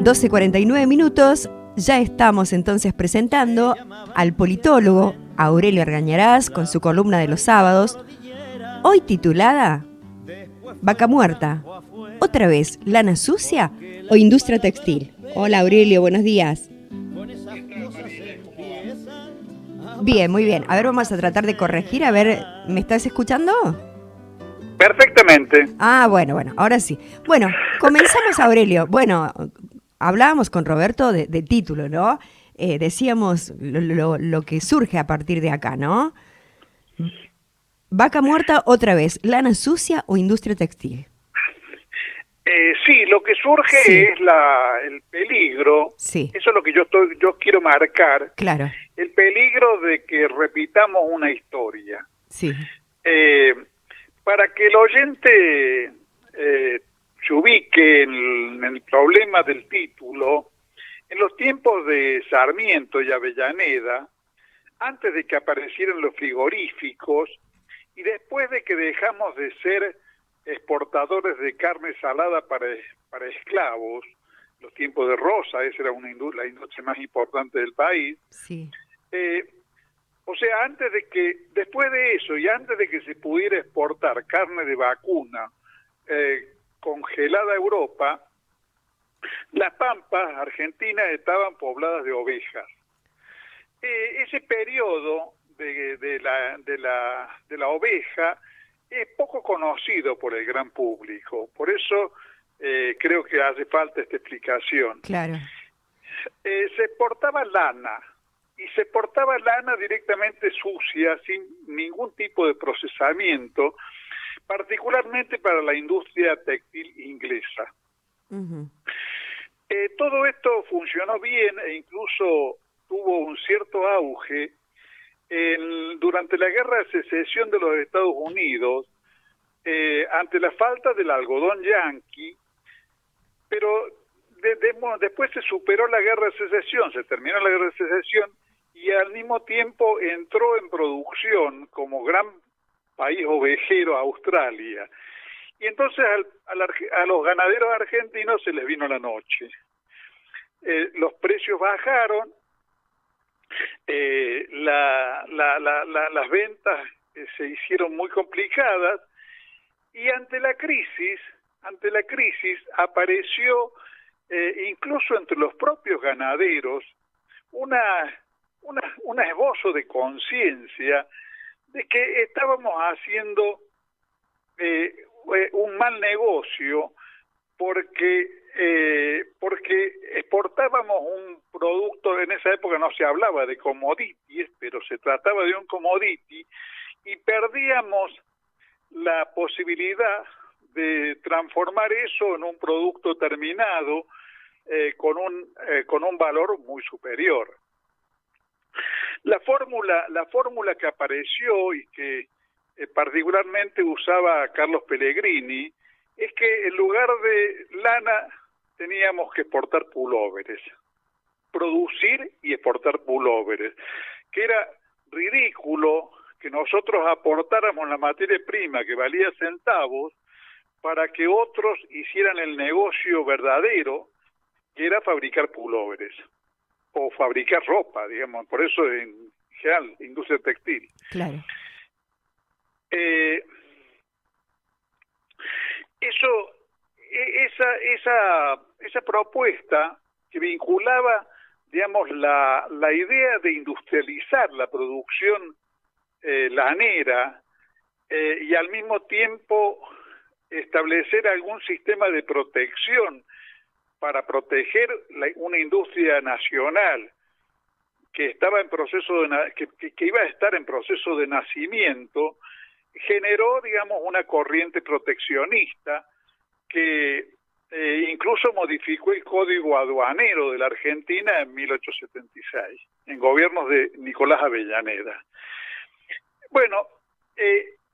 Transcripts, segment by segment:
12:49 minutos, ya estamos entonces presentando al politólogo Aurelio Argañarás con su columna de los sábados, hoy titulada Vaca Muerta, otra vez, lana sucia o industria textil. Hola Aurelio, buenos días. Bien, muy bien. A ver, vamos a tratar de corregir. A ver, ¿me estás escuchando? Perfectamente. Bueno, ahora sí. Bueno, comenzamos, Aurelio. Bueno, hablábamos con Roberto de título, ¿no? Decíamos lo que surge a partir de acá, ¿no? Vaca muerta otra vez, lana sucia o industria textil. Sí, lo que surge es el peligro. Sí. Eso es lo que yo quiero marcar. Claro. El peligro de que repitamos una historia. Sí. Para que el oyente se ubique en el problema del título, en los tiempos de Sarmiento y Avellaneda, antes de que aparecieran los frigoríficos y después de que dejamos de ser exportadores de carne salada para esclavos, los tiempos de Rosa, esa era la industria más importante del país. Sí. O sea, después de eso y antes de que se pudiera exportar carne de vacuna congelada a Europa, las pampas argentinas estaban pobladas de ovejas. Ese periodo de la oveja es poco conocido por el gran público, por eso creo que hace falta esta explicación. Claro. Se exportaba lana, y se exportaba lana directamente sucia, sin ningún tipo de procesamiento, particularmente para la industria textil inglesa. Uh-huh. Todo esto funcionó bien e incluso tuvo un cierto auge durante la Guerra de Secesión de los Estados Unidos, ante la falta del algodón yanqui, pero después se superó la Guerra de Secesión, se terminó la Guerra de Secesión y al mismo tiempo entró en producción como gran país ovejero Australia. Y entonces a los ganaderos argentinos se les vino la noche. Los precios bajaron, las ventas se hicieron muy complicadas y ante la crisis apareció incluso entre los propios ganaderos un esbozo de conciencia de que estábamos haciendo un mal negocio porque exportábamos un producto. En esa época no se hablaba de commodities, pero se trataba de un commodity y perdíamos la posibilidad de transformar eso en un producto terminado con un valor muy superior. La fórmula que apareció y que particularmente usaba Carlos Pellegrini es que en lugar de lana teníamos que exportar pulóveres, producir y exportar pulóveres, que era ridículo que nosotros aportáramos la materia prima que valía centavos para que otros hicieran el negocio verdadero, que era fabricar pulóveres o fabricar ropa, digamos, por eso en general, industria textil. Claro. Esa propuesta que vinculaba, digamos, la idea de industrializar la producción lanera y al mismo tiempo establecer algún sistema de protección para proteger una industria nacional que estaba en proceso que iba a estar en proceso de nacimiento, generó, digamos, una corriente proteccionista que incluso modificó el Código Aduanero de la Argentina en 1876, en gobiernos de Nicolás Avellaneda. Bueno,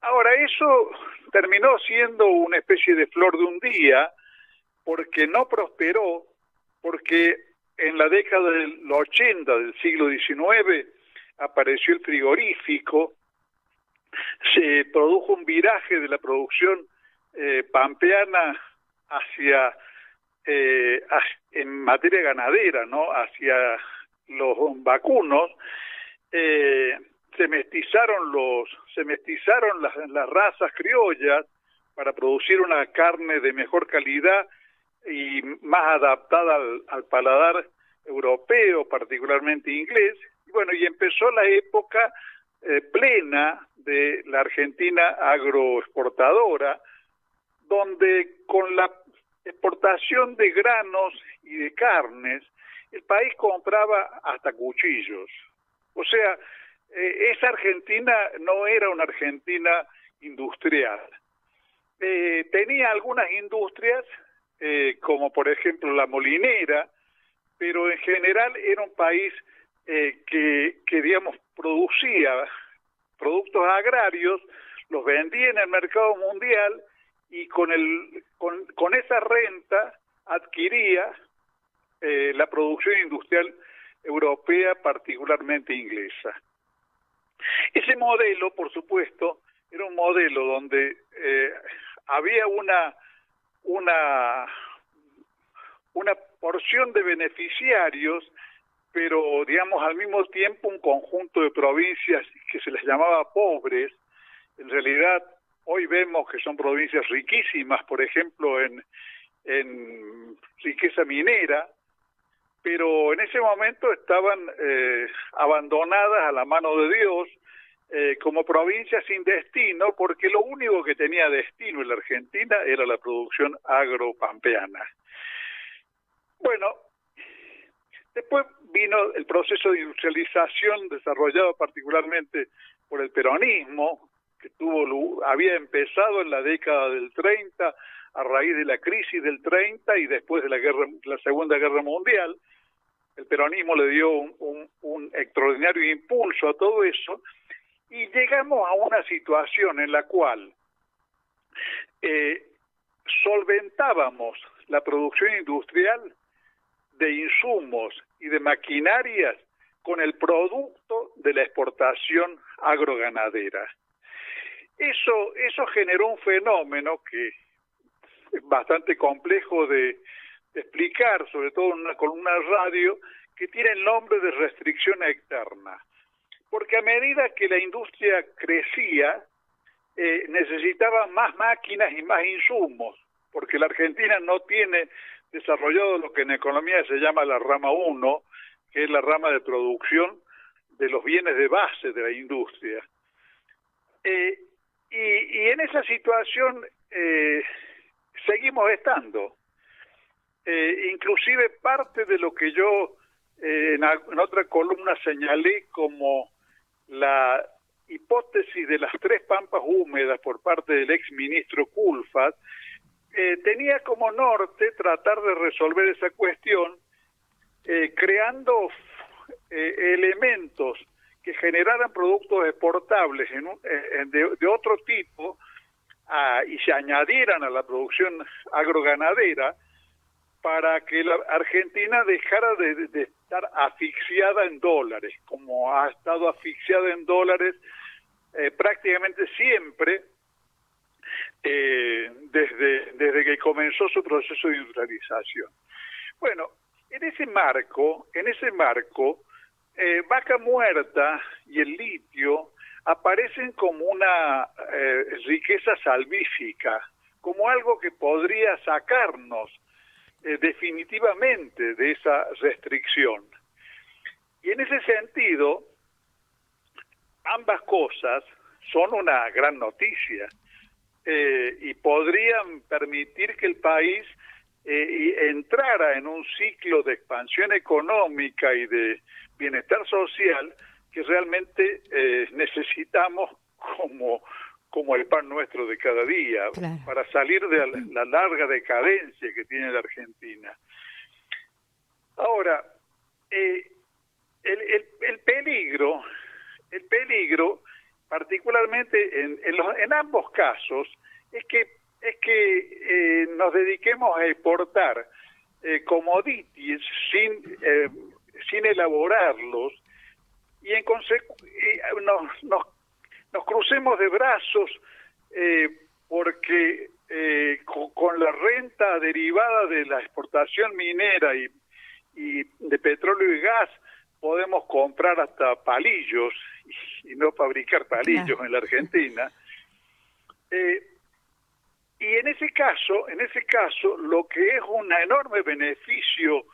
ahora eso terminó siendo una especie de flor de un día, porque no prosperó, porque en la década del 80 del siglo XIX apareció el frigorífico, se produjo un viraje de la producción pampeana hacia en materia ganadera, ¿no? Hacia los vacunos, se mestizaron las razas criollas para producir una carne de mejor calidad y más adaptada al paladar europeo, particularmente inglés. Y bueno, y empezó la época plena de la Argentina agroexportadora, donde con la exportación de granos y de carnes, el país compraba hasta cuchillos. O sea, esa Argentina no era una Argentina industrial. Tenía algunas industrias, como por ejemplo la molinera, pero en general era un país que digamos, producía productos agrarios, los vendía en el mercado mundial y con esa renta adquiría la producción industrial europea, particularmente inglesa. Ese modelo, por supuesto, era un modelo donde había una porción de beneficiarios, pero digamos al mismo tiempo un conjunto de provincias que se les llamaba pobres. En realidad hoy vemos que son provincias riquísimas, por ejemplo en riqueza minera, pero en ese momento estaban abandonadas a la mano de Dios, como provincias sin destino, porque lo único que tenía destino en la Argentina era la producción agropampeana. Bueno, después vino el proceso de industrialización desarrollado particularmente por el peronismo, que había empezado en la década del 30 a raíz de la crisis del 30 y después de la Segunda Guerra Mundial. El peronismo le dio un extraordinario impulso a todo eso y llegamos a una situación en la cual solventábamos la producción industrial de insumos y de maquinarias con el producto de la exportación agroganadera. Eso generó un fenómeno que es bastante complejo de explicar, sobre todo en una columna de radio, que tiene el nombre de restricción externa. Porque a medida que la industria crecía, necesitaba más máquinas y más insumos, porque la Argentina no tiene desarrollado lo que en economía se llama la rama 1, que es la rama de producción de los bienes de base de la industria. Y en esa situación seguimos estando. Inclusive parte de lo que yo en otra columna señalé como la hipótesis de las 3 pampas húmedas por parte del ex ministro Culfas, tenía como norte tratar de resolver esa cuestión creando elementos que generaran productos exportables de otro tipo y se añadieran a la producción agroganadera para que la Argentina dejara de estar asfixiada en dólares, como ha estado asfixiada en dólares prácticamente siempre desde que comenzó su proceso de industrialización. Bueno, en ese marco, Vaca Muerta y el litio aparecen como una riqueza salvífica, como algo que podría sacarnos definitivamente de esa restricción. Y en ese sentido, ambas cosas son una gran noticia y podrían permitir que el país entrara en un ciclo de expansión económica y de bienestar social que realmente necesitamos como el pan nuestro de cada día, claro, para salir de la larga decadencia que tiene la Argentina. Ahora, el peligro, particularmente en ambos casos, es que nos dediquemos a exportar commodities sin elaborarlos y en nos crucemos de brazos porque con la renta derivada de la exportación minera y de petróleo y gas, podemos comprar hasta palillos y no fabricar palillos en la Argentina. Y en ese caso, lo que es un enorme beneficio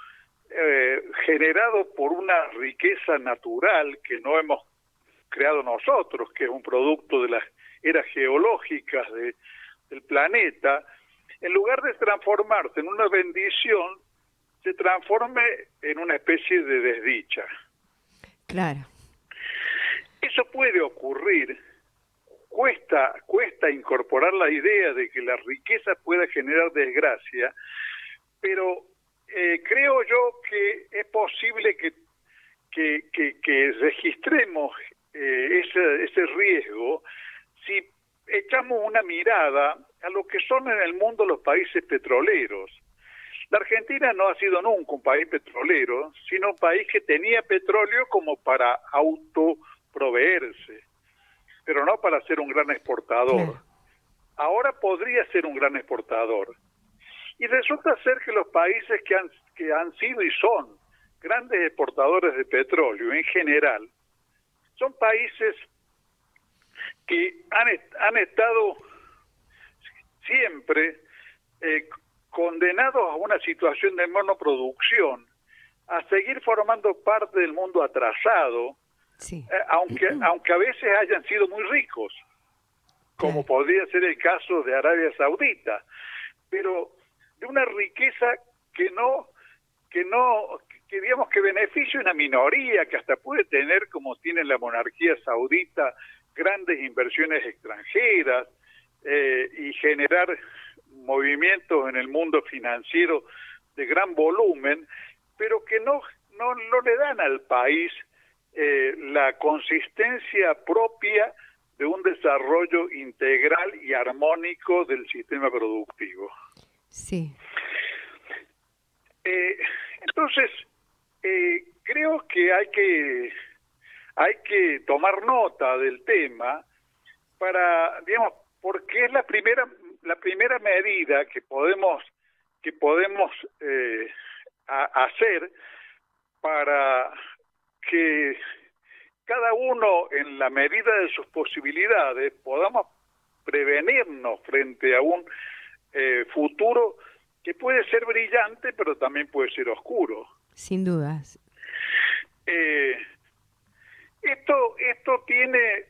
generado por una riqueza natural que no hemos creado nosotros, que es un producto de las eras geológicas del planeta, en lugar de transformarse en una bendición, se transforme en una especie de desdicha. Claro. Eso puede ocurrir. Cuesta incorporar la idea de que la riqueza pueda generar desgracia, pero creo yo que es posible que registremos ese riesgo si echamos una mirada a lo que son en el mundo los países petroleros. La Argentina no ha sido nunca un país petrolero, sino un país que tenía petróleo como para autoproveerse, pero no para ser un gran exportador. Claro. Ahora podría ser un gran exportador. Y resulta ser que los países que han sido y son grandes exportadores de petróleo en general, son países que han estado siempre condenados a una situación de monoproducción, a seguir formando parte del mundo atrasado, Sí. Aunque a veces hayan sido muy ricos, como podría ser el caso de Arabia Saudita, pero de una riqueza que digamos que beneficia a una minoría, que hasta puede tener, como tiene la monarquía saudita, grandes inversiones extranjeras y generar movimientos en el mundo financiero de gran volumen, pero que no le dan al país la consistencia propia de un desarrollo integral y armónico del sistema productivo. Sí. Entonces, creo que hay que tomar nota del tema para, digamos, porque es la primera medida que podemos hacer para que cada uno, en la medida de sus posibilidades, podamos prevenirnos frente a un futuro que puede ser brillante, pero también puede ser oscuro. Sin dudas. Esto tiene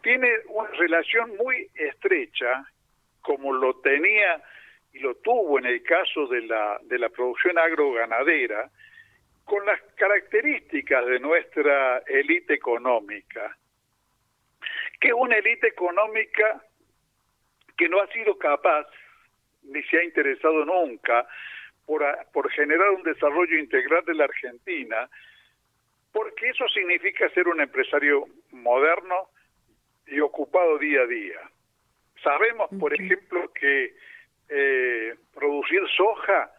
tiene una relación muy estrecha, como lo tenía y lo tuvo en el caso de la producción agroganadera, con las características de nuestra élite económica, que es una élite económica que no ha sido capaz, ni se ha interesado nunca, por generar un desarrollo integral de la Argentina, porque eso significa ser un empresario moderno y ocupado día a día. Sabemos, por ejemplo, que producir soja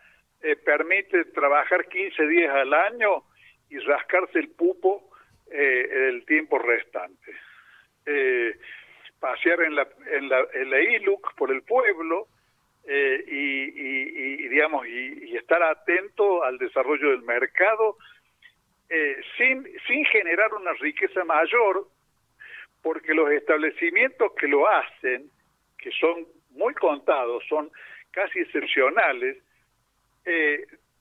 permite trabajar 15 días al año y rascarse el pupo el tiempo restante. Pasear en la ILUC por el pueblo y estar atento al desarrollo del mercado sin generar una riqueza mayor, porque los establecimientos que lo hacen, que son muy contados, son casi excepcionales,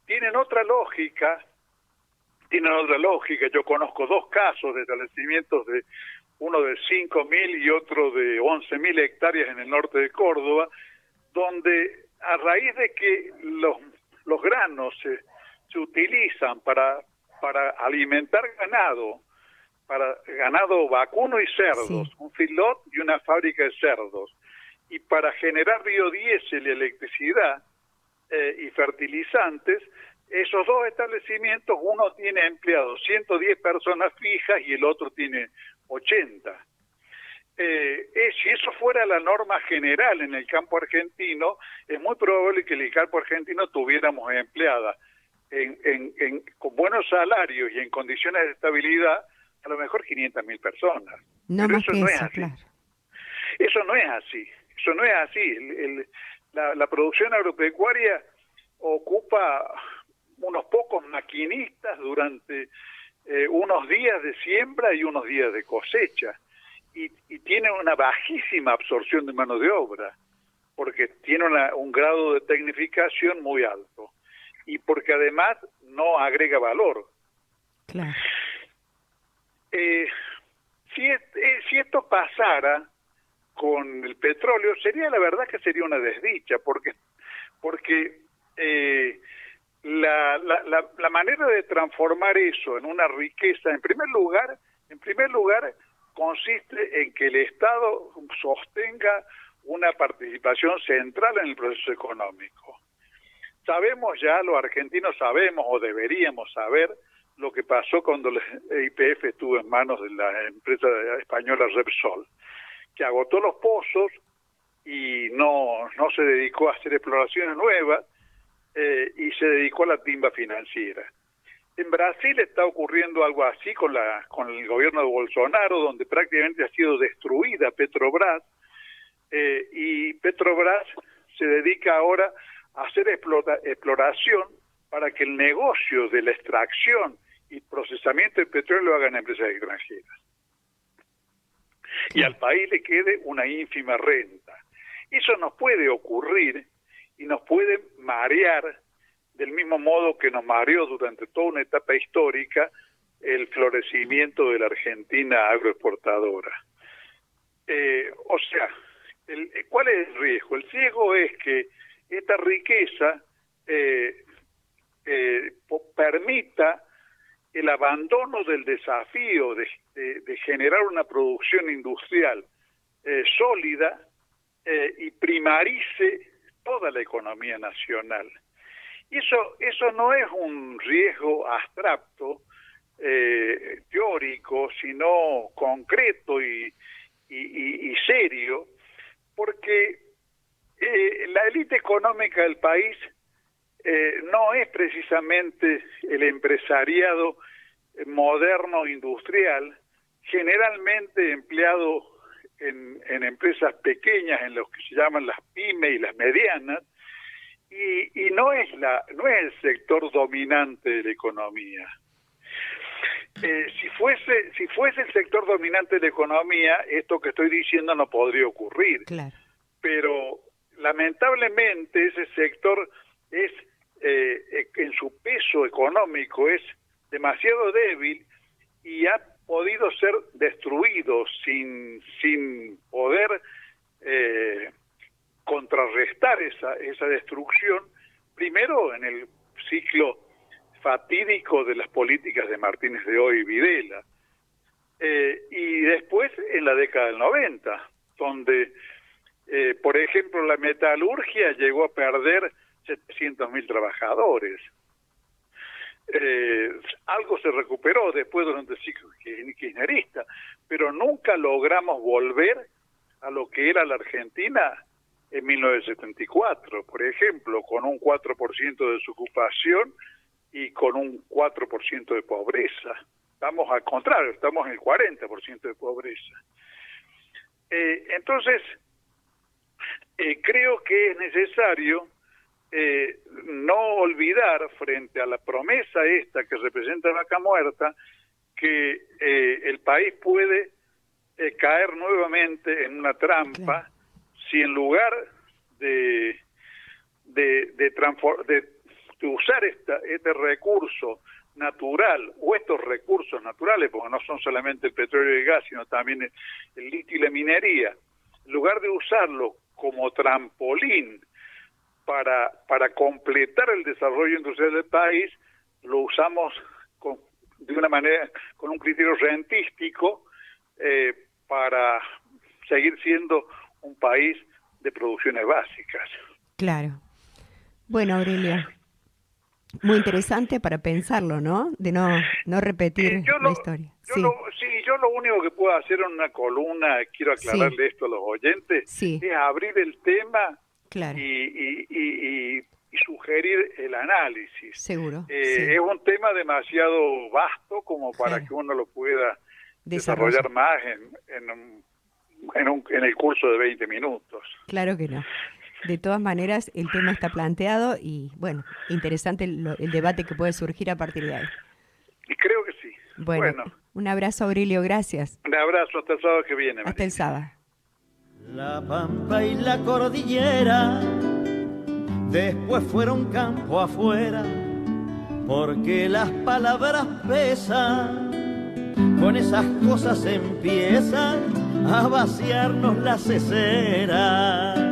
tienen otra lógica. Yo conozco dos casos de establecimientos, uno de 5.000 y otro de 11.000 hectáreas en el norte de Córdoba, donde a raíz de que los granos se utilizan para alimentar ganado, para ganado vacuno y cerdos, sí, un feedlot y una fábrica de cerdos, y para generar biodiesel y electricidad y fertilizantes, esos dos establecimientos, uno tiene empleados 110 personas fijas y el otro tiene 80. Si eso fuera la norma general en el campo argentino, es muy probable que en el campo argentino tuviéramos empleadas con buenos salarios y en condiciones de estabilidad, a lo mejor 500.000 personas. No pero más eso que no eso, es así. claro. Eso no es así, eso no es así. La producción agropecuaria ocupa unos pocos maquinistas durante unos días de siembra y unos días de cosecha, y tiene una bajísima absorción de mano de obra, porque tiene un grado de tecnificación muy alto, y porque además no agrega valor. Claro. Si esto pasara con el petróleo, la verdad que sería una desdicha, porque la manera de transformar eso en una riqueza, en primer lugar, consiste en que el Estado sostenga una participación central en el proceso económico. Sabemos ya, los argentinos sabemos o deberíamos saber lo que pasó cuando el YPF estuvo en manos de la empresa española Repsol, que agotó los pozos y no se dedicó a hacer exploraciones nuevas, y se dedicó a la timba financiera. En Brasil está ocurriendo algo así con el gobierno de Bolsonaro, donde prácticamente ha sido destruida Petrobras, y Petrobras se dedica ahora a hacer exploración para que el negocio de la extracción y procesamiento del petróleo lo hagan empresas extranjeras. Y al país le quede una ínfima renta. Eso nos puede ocurrir y nos puede marear del mismo modo que nos mareó durante toda una etapa histórica el florecimiento de la Argentina agroexportadora. ¿Cuál es el riesgo? El riesgo es que esta riqueza permita el abandono del desafío de generar una producción industrial sólida, y primarice toda la economía nacional. Y eso no es un riesgo abstracto, teórico, sino concreto y serio, porque la élite económica del país no es precisamente el empresariado moderno industrial, generalmente empleado en empresas pequeñas, en los que se llaman las pymes y las medianas, y no es el sector dominante de la economía. Si fuese el sector dominante de la economía, esto que estoy diciendo no podría ocurrir. Claro. Pero lamentablemente ese sector es, en su peso económico, es demasiado débil y ha podido ser destruido sin poder contrarrestar esa destrucción, primero en el ciclo fatídico de las políticas de Martínez de Oy y Videla, y después en la década del 90, donde, por ejemplo, la metalurgia llegó a perder 700.000 trabajadores. Algo se recuperó después durante el ciclo kirchnerista, pero nunca logramos volver a lo que era la Argentina en 1974, por ejemplo, con un 4% de desocupación y con un 4% de pobreza. Estamos al contrario, estamos en el 40% de pobreza. Entonces, creo que es necesario no olvidar, frente a la promesa esta que representa Vaca Muerta, que el país puede caer nuevamente en una trampa, claro, si en lugar de usar este recurso natural, o estos recursos naturales, porque no son solamente el petróleo y el gas, sino también el litio y la minería, en lugar de usarlo como trampolín para completar el desarrollo industrial del país, lo usamos de una manera, con un criterio rentístico, para seguir siendo un país de producciones básicas. Claro. Bueno, Aurelio, muy interesante para pensarlo, ¿no? De no repetir la historia. Yo lo único que puedo hacer en una columna, quiero aclararle esto a los oyentes, es abrir el tema, claro, y sugerir el análisis. Seguro. Es un tema demasiado vasto como para que uno lo pueda desarrollar más en en el curso de 20 minutos. Claro que no. De todas maneras, el tema está planteado y, bueno, interesante el debate que puede surgir a partir de ahí. Y creo que sí. Bueno, un abrazo, Aurelio, gracias. Un abrazo, hasta el sábado que viene. Hasta el sábado. La pampa y la cordillera después fueron campo afuera, porque las palabras pesan, con esas cosas empiezan a vaciarnos las ceceras.